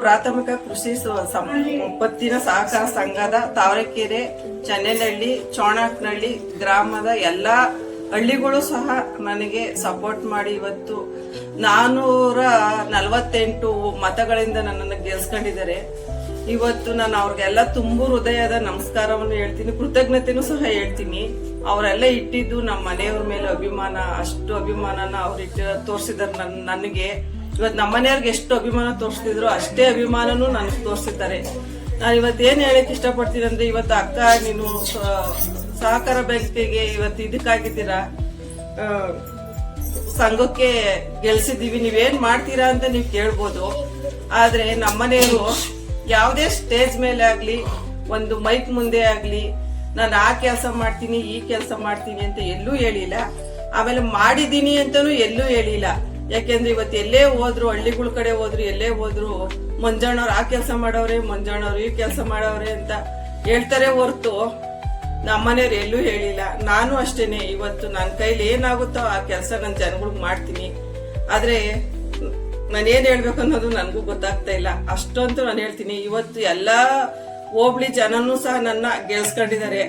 ಪ್ರಾಥಮಿಕ ಕೃಷಿ ಪತ್ತಿನ ಸಹಕಾರ ಸಂಘದ ತಾವರೆಕೆರೆ, ಚನ್ನೇನಹಳ್ಳಿ, ಚೋಣಕ್ನಹಳ್ಳಿ ಗ್ರಾಮದ ಎಲ್ಲಾ ಹಳ್ಳಿಗಳು ಸಹ ನನಗೆ ಸಪೋರ್ಟ್ ಮಾಡಿ ಇವತ್ತು 448 ಮತಗಳಿಂದ ನನ್ನನ್ನು ಗೆಲ್ಸ್ಕೊಂಡಿದ್ದಾರೆ. ಇವತ್ತು ನಾನು ಅವ್ರಿಗೆಲ್ಲ ತುಂಬು ಹೃದಯದ ನಮಸ್ಕಾರವನ್ನು ಹೇಳ್ತೀನಿ, ಕೃತಜ್ಞತೆನೂ ಸಹ ಹೇಳ್ತೀನಿ. ಅವರೆಲ್ಲ ಇಟ್ಟಿದ್ದು ನಮ್ಮ ಮನೆಯವ್ರ ಮೇಲೆ ಅಭಿಮಾನ, ಅಷ್ಟು ಅಭಿಮಾನನ ಅವ್ರು ತೋರಿಸಿದಾರೆ ನನಗೆ. ಇವತ್ತು ನಮ್ಮ ಮನೆಯವ್ರಿಗೆ ಎಷ್ಟು ಅಭಿಮಾನ ತೋರಿಸ್ತಿದ್ರು ಅಷ್ಟೇ ಅಭಿಮಾನನೂ ನನಗೆ ತೋರಿಸಿದ್ದಾರೆ. ನಾನು ಇವತ್ತೇನು ಹೇಳಕ್ ಇಷ್ಟಪಡ್ತೀನಿ ಅಂದ್ರೆ, ಇವತ್ತು ಅಕ್ಕ ನೀನು ಸಹಕಾರ ಬ್ಯಾಂಕಿಗೆ ಇವತ್ತು ಇದಕ್ಕಾಗಿದ್ದೀರಾ, ಸಂಘಕ್ಕೆ ಗೆಲ್ಸಿದೀವಿ, ನೀವೇನ್ ಮಾಡ್ತೀರಾ ಅಂತ ನೀವು ಕೇಳ್ಬೋದು. ಆದ್ರೆ ನಮ್ಮನೆಯವರು ಯಾವುದೇ ಸ್ಟೇಜ್ ಮೇಲೆ ಆಗ್ಲಿ, ಒಂದು ಮೈಕ್ ಮುಂದೆ ಆಗ್ಲಿ, ನಾನು ಆ ಕೆಲಸ ಮಾಡ್ತೀನಿ ಈ ಕೆಲಸ ಮಾಡ್ತೀನಿ ಅಂತ ಎಲ್ಲೂ ಹೇಳಿಲ್ಲ. ಆಮೇಲೆ ಮಾಡಿದೀನಿ ಅಂತಾನು ಎಲ್ಲೂ ಹೇಳಿಲ್ಲ. ಯಾಕೆಂದ್ರೆ ಇವತ್ತು ಎಲ್ಲೇ ಹೋದ್ರು, ಹಳ್ಳಿಗಳ ಕಡೆ ಹೋದ್ರು, ಎಲ್ಲೇ ಹೋದ್ರು ಮಂಜಣ್ಣವ್ರು ಆ ಕೆಲಸ ಮಾಡವ್ರೆ, ಮಂಜಣ್ಣವ್ರು ಈ ಕೆಲಸ ಮಾಡವ್ರೆ ಅಂತ ಹೇಳ್ತಾರೆ ಹೊರ್ತು ನಮ್ಮನೆಯವ್ರು ಎಲ್ಲೂ ಹೇಳಿಲ್ಲ. ನಾನು ಅಷ್ಟೇನೆ, ಇವತ್ತು ನನ್ನ ಕೈಲಿ ಏನಾಗುತ್ತೋ ಆ ಕೆಲಸ ನನ್ನ ಜನಗಳಿಗೆ ಮಾಡ್ತೀನಿ. ಆದ್ರೆ ನಾನೇನ್ ಹೇಳ್ಬೇಕು ಅನ್ನೋದು ನನಗೂ ಗೊತ್ತಾಗ್ತಾ ಇಲ್ಲ. ಅಷ್ಟಂತೂ ನಾನು ಹೇಳ್ತೀನಿ. ಇವತ್ತು ಎಲ್ಲಾ ಹೋಬ್ಳಿ ಜನನೂ ಸಹ ನನ್ನ ಗೆಲ್ಸ್ಕೊಂಡಿದ್ದಾರೆ.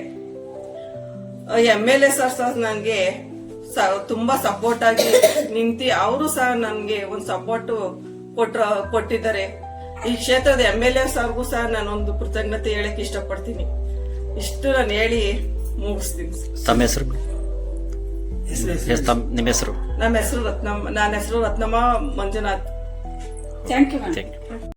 MLA ಸರ್ ಸಹ ನನಗೆ ತುಂಬಾ ಸಪೋರ್ಟ್ ಆಗಿ ನಿಂತಿ ಅವರು ಸಹ ನನಗೆ ಒಂದು ಸಪೋರ್ಟ್ ಕೊಟ್ಟಿದ್ದಾರೆ. ಈ ಕ್ಷೇತ್ರದ MLA ಸರ್ಗೂ ಸಹ ನಾನೊಂದು ಕೃತಜ್ಞತೆ ಹೇಳಕ್ ಇಷ್ಟಪಡ್ತೀನಿ. ಇಷ್ಟು ನಾನು ಹೇಳಿ ಮುಗಿಸ್ತೀನಿ. ತಮ್ಮ ಹೆಸರು? ನಿಮ್ಮ ಹೆಸರು? ನನ್ನ ಹೆಸರು ರತ್ನಮ್ಮ ಮಂಜುನಾಥ್. Thank you.